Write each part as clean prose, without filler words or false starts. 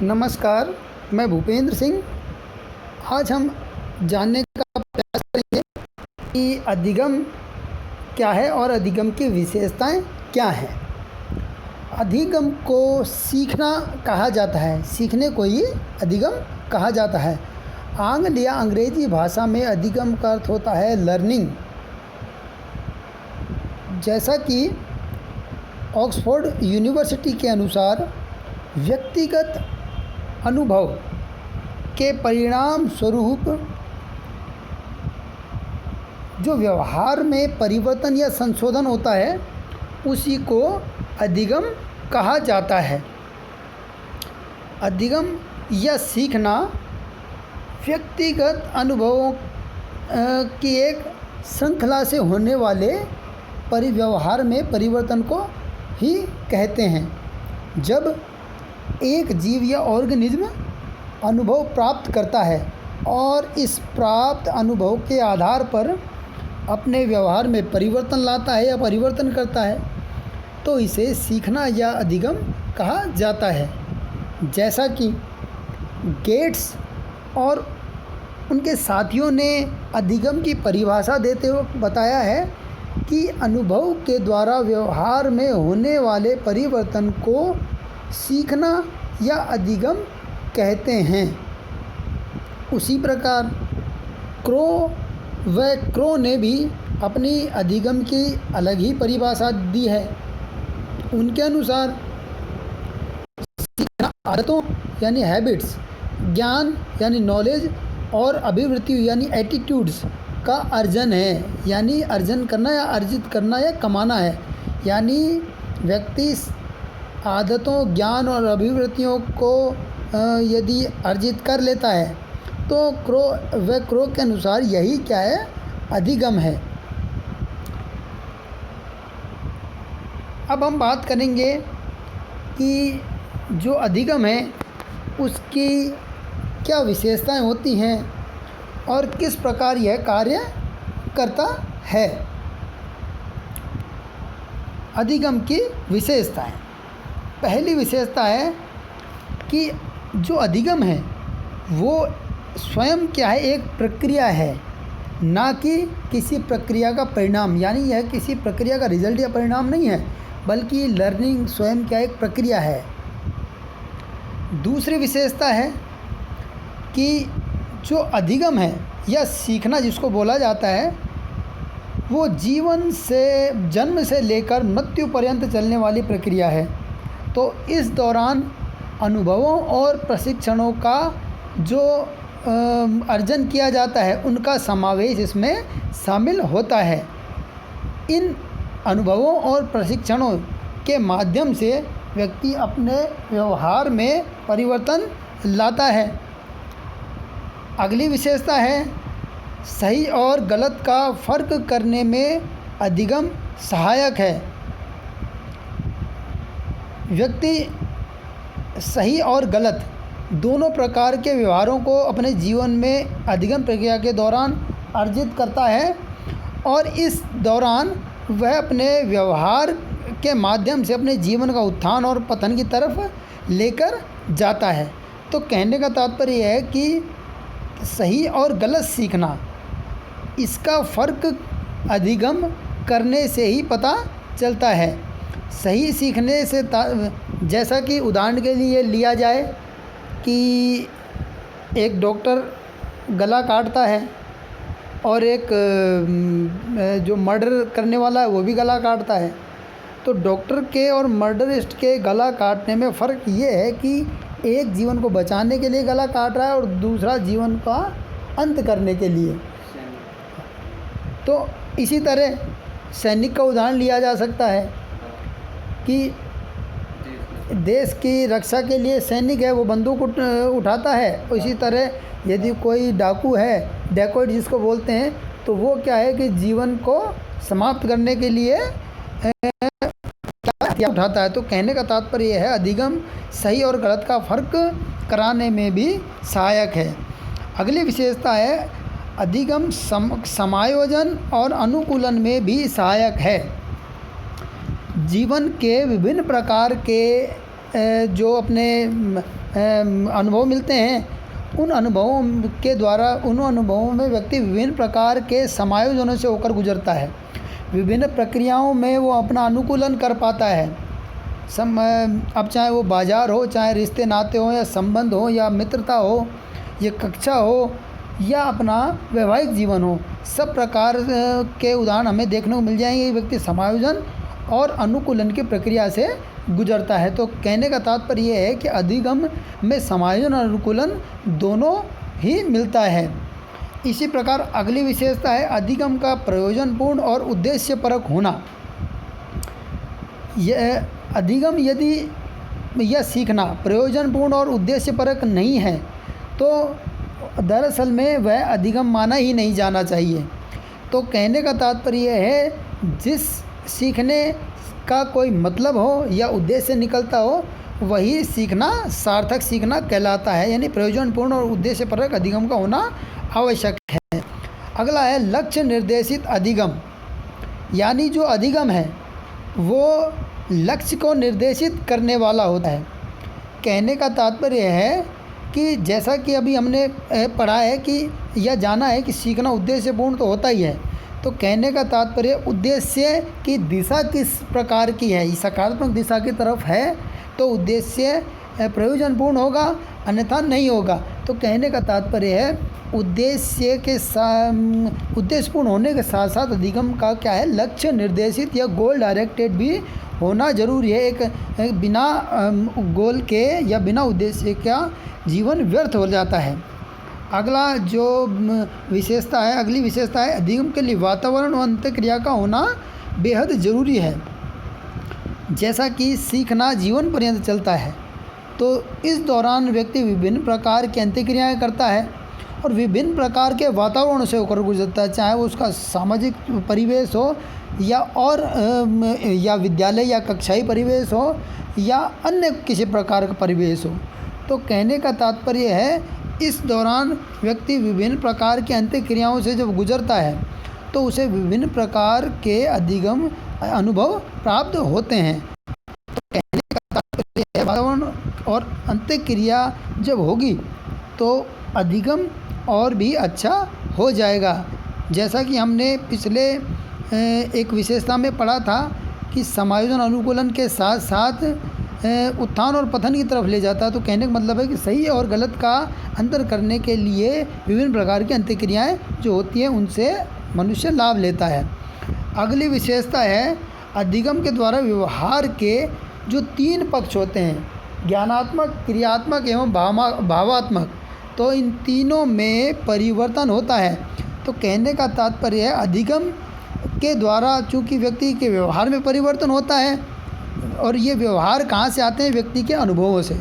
नमस्कार, मैं भूपेंद्र सिंह। आज हम जानने का प्रयास करेंगे कि अधिगम क्या है और अधिगम की विशेषताएं क्या हैं। अधिगम को सीखना कहा जाता है, सीखने को ही अधिगम कहा जाता है। आंग्ल या अंग्रेजी भाषा में अधिगम का अर्थ होता है लर्निंग। जैसा कि ऑक्सफोर्ड यूनिवर्सिटी के अनुसार व्यक्तिगत अनुभव के परिणाम स्वरूप जो व्यवहार में परिवर्तन या संशोधन होता है उसी को अधिगम कहा जाता है। अधिगम या सीखना व्यक्तिगत अनुभवों की एक श्रृंखला से होने वाले व्यवहार में परिवर्तन को ही कहते हैं। जब एक जीव या ऑर्गेनिज्म अनुभव प्राप्त करता है और इस प्राप्त अनुभव के आधार पर अपने व्यवहार में परिवर्तन लाता है या परिवर्तन करता है तो इसे सीखना या अधिगम कहा जाता है। जैसा कि गेट्स और उनके साथियों ने अधिगम की परिभाषा देते हुए बताया है कि अनुभव के द्वारा व्यवहार में होने वाले परिवर्तन को सीखना या अधिगम कहते हैं। उसी प्रकार क्रो ने भी अपनी अधिगम की अलग ही परिभाषा दी है। उनके अनुसार सीखना आदतों यानी हैबिट्स, ज्ञान यानी नॉलेज और अभिवृत्ति यानी एटीट्यूड्स का अर्जन है, यानी अर्जन करना या अर्जित करना या कमाना है। यानी व्यक्ति आदतों, ज्ञान और अभिवृत्तियों को यदि अर्जित कर लेता है तो क्रो के अनुसार यही क्या है, अधिगम है। अब हम बात करेंगे कि जो अधिगम है उसकी क्या विशेषताएं होती हैं और किस प्रकार यह कार्य करता है। अधिगम की विशेषताएं। पहली विशेषता है कि जो अधिगम है वो स्वयं क्या है, एक प्रक्रिया है, ना कि किसी प्रक्रिया का परिणाम। यानी यह किसी प्रक्रिया का रिजल्ट या परिणाम नहीं है, बल्कि लर्निंग स्वयं क्या एक प्रक्रिया है। दूसरी विशेषता है कि जो अधिगम है या सीखना जिसको बोला जाता है वो जीवन से, जन्म से लेकर मृत्यु पर्यंत चलने वाली प्रक्रिया है। तो इस दौरान अनुभवों और प्रशिक्षणों का जो अर्जन किया जाता है उनका समावेश इसमें शामिल होता है। इन अनुभवों और प्रशिक्षणों के माध्यम से व्यक्ति अपने व्यवहार में परिवर्तन लाता है। अगली विशेषता है सही और गलत का फ़र्क करने में अधिगम सहायक है। व्यक्ति सही और गलत दोनों प्रकार के व्यवहारों को अपने जीवन में अधिगम प्रक्रिया के दौरान अर्जित करता है और इस दौरान वह अपने व्यवहार के माध्यम से अपने जीवन का उत्थान और पतन की तरफ लेकर जाता है। तो कहने का तात्पर्य यह है कि सही और गलत सीखना, इसका फ़र्क अधिगम करने से ही पता चलता है। सही सीखने से जैसा कि उदाहरण के लिए लिया जाए कि एक डॉक्टर गला काटता है और एक जो मर्डर करने वाला है वो भी गला काटता है। तो डॉक्टर के और मर्डरिस्ट के गला काटने में फ़र्क ये है कि एक जीवन को बचाने के लिए गला काट रहा है और दूसरा जीवन का अंत करने के लिए। तो इसी तरह सैनिक का उदाहरण लिया जा सकता है कि देश की रक्षा के लिए सैनिक है वो बंदूक उठाता है। इसी तरह यदि कोई डाकू है, डैकोइट जिसको बोलते हैं, तो वो क्या है कि जीवन को समाप्त करने के लिए उठाता है। तो कहने का तात्पर्य यह है अधिगम सही और गलत का फ़र्क कराने में भी सहायक है। अगली विशेषता है अधिगम समायोजन और अनुकूलन में भी सहायक है। जीवन के विभिन्न प्रकार के जो अपने अनुभव मिलते हैं, उन अनुभवों के द्वारा उन अनुभवों में व्यक्ति विभिन्न प्रकार के समायोजनों से होकर गुजरता है। विभिन्न प्रक्रियाओं में वो अपना अनुकूलन कर पाता है। अब चाहे वो बाज़ार हो, चाहे रिश्ते नाते हो, या संबंध हो, या मित्रता हो, या कक्षा हो, या अपना वैवाहिक जीवन हो, सब प्रकार के उदाहरण हमें देखने को मिल जाएंगे। व्यक्ति समायोजन और अनुकूलन की प्रक्रिया से गुजरता है। तो कहने का तात्पर्य यह है कि अधिगम में समायोजन और अनुकूलन दोनों ही मिलता है। इसी प्रकार अगली विशेषता है अधिगम का प्रयोजनपूर्ण और उद्देश्यपरक होना। यह अधिगम यदि यह सीखना प्रयोजनपूर्ण और उद्देश्यपरक नहीं है तो दरअसल में वह अधिगम माना ही नहीं जाना चाहिए। तो कहने का तात्पर्य है जिस सीखने का कोई मतलब हो या उद्देश्य निकलता हो वही सीखना सार्थक सीखना कहलाता है, यानी प्रयोजनपूर्ण और उद्देश्यपरक अधिगम का होना आवश्यक है। अगला है लक्ष्य निर्देशित अधिगम, यानी जो अधिगम है वो लक्ष्य को निर्देशित करने वाला होता है। कहने का तात्पर्य है कि जैसा कि अभी हमने पढ़ा है कि यह जाना है कि सीखना उद्देश्यपूर्ण तो होता ही है, तो कहने का तात्पर्य उद्देश्य की दिशा किस प्रकार की है। सकारात्मक दिशा की तरफ है तो उद्देश्य प्रयोजनपूर्ण होगा, अन्यथा नहीं होगा। तो कहने का तात्पर्य है उद्देश्यपूर्ण होने के साथ साथ अधिगम का क्या है, लक्ष्य निर्देशित या गोल डायरेक्टेड भी होना जरूरी है। एक बिना गोल के या बिना उद्देश्य का जीवन व्यर्थ हो जाता है। अगला जो विशेषता है, अगली विशेषता है अधिगम के लिए वातावरण और अंतःक्रिया का होना बेहद ज़रूरी है। जैसा कि सीखना जीवन पर्यंत चलता है तो इस दौरान व्यक्ति विभिन्न प्रकार की अंतःक्रियाएं करता है और विभिन्न प्रकार के वातावरण से होकर गुजरता है, चाहे वो उसका सामाजिक परिवेश हो या विद्यालय या कक्षाई परिवेश हो या अन्य किसी प्रकार का परिवेश हो। तो कहने का तात्पर्य है इस दौरान व्यक्ति विभिन्न प्रकार की अंतःक्रियाओं से जब गुजरता है तो उसे विभिन्न प्रकार के अधिगम अनुभव प्राप्त होते हैं। तो कहने का तात्पर्य है वातावरण और अंतःक्रिया जब होगी तो अधिगम और भी अच्छा हो जाएगा। जैसा कि हमने पिछले एक विशेषता में पढ़ा था कि समायोजन अनुकूलन के साथ साथ उत्थान और पतन की तरफ ले जाता है। तो कहने का मतलब है कि सही और गलत का अंतर करने के लिए विभिन्न प्रकार की अंतःक्रियाएं जो होती हैं उनसे मनुष्य लाभ लेता है। अगली विशेषता है अधिगम के द्वारा व्यवहार के जो 3 पक्ष होते हैं, ज्ञानात्मक, क्रियात्मक एवं भावात्मक, तो इन तीनों में परिवर्तन होता है। तो कहने का तात्पर्य है अधिगम के द्वारा चूँकि व्यक्ति के व्यवहार में परिवर्तन होता है और ये व्यवहार कहाँ से आते हैं, व्यक्ति के अनुभवों से।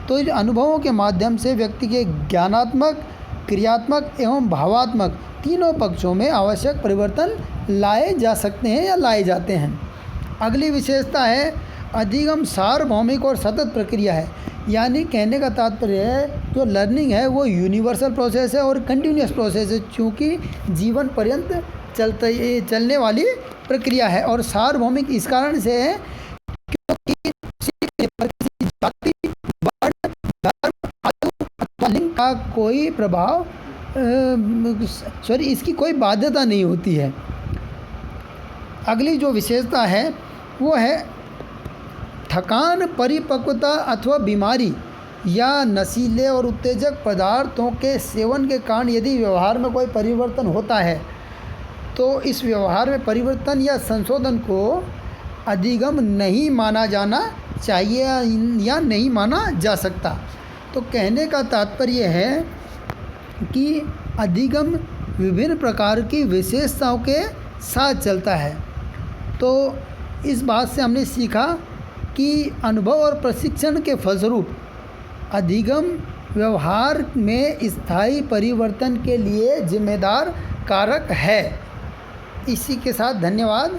तो इन अनुभवों के माध्यम से व्यक्ति के ज्ञानात्मक, क्रियात्मक एवं भावात्मक तीनों पक्षों में आवश्यक परिवर्तन लाए जा सकते हैं या लाए जाते हैं। अगली विशेषता है अधिगम सार्वभौमिक और सतत प्रक्रिया है, यानी कहने का तात्पर्य है जो लर्निंग है वो यूनिवर्सल प्रोसेस है और कंटिन्यूस प्रोसेस है, चूँकि जीवन पर्यंत चलने वाली प्रक्रिया है। और सार्वभौमिक इस कारण से है क्योंकि जाति, वर्ण, धर्म, आयु अथवा लिंग का कोई प्रभाव इसकी कोई बाध्यता नहीं होती है। अगली जो विशेषता है वो है थकान, परिपक्वता अथवा बीमारी या नशीले और उत्तेजक पदार्थों के सेवन के कारण यदि व्यवहार में कोई परिवर्तन होता है तो इस व्यवहार में परिवर्तन या संशोधन को अधिगम नहीं माना जाना चाहिए या नहीं माना जा सकता। तो कहने का तात्पर्य है कि अधिगम विभिन्न प्रकार की विशेषताओं के साथ चलता है। तो इस बात से हमने सीखा कि अनुभव और प्रशिक्षण के फलस्वरूप अधिगम व्यवहार में स्थायी परिवर्तन के लिए जिम्मेदार कारक है। इसी के साथ धन्यवाद।